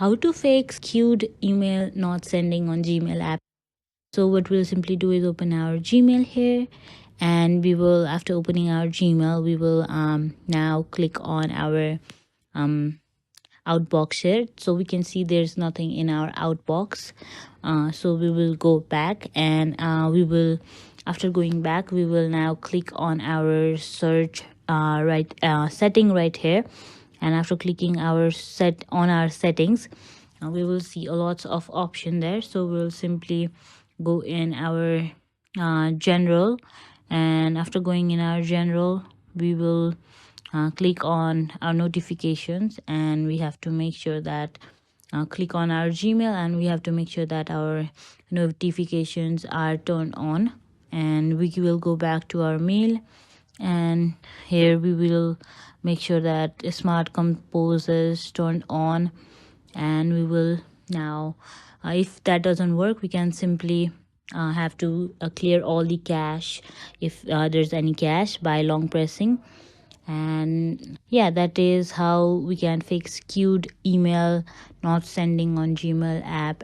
how to fix queued email not sending on Gmail app. So what we'll simply do is open our Gmail here, and we will, after opening our Gmail, we will now click on our outbox here. So we can see there's nothing in our outbox. So we will go back, and we will, after going back, we will now click on our search setting right here. And after clicking our settings, we will see a lots of option there. So we'll simply go in our general, and after going in our general, we will click on our notifications, and we have to make sure that click on our Gmail, and we have to make sure that our notifications are turned on. And we will go back to our mail, and here we will make sure that Smart Compose is turned on. And we will now, if that doesn't work, we can simply have to clear all the cache, if there's any cache, by long pressing. And yeah, that is how we can fix queued email not sending on Gmail app.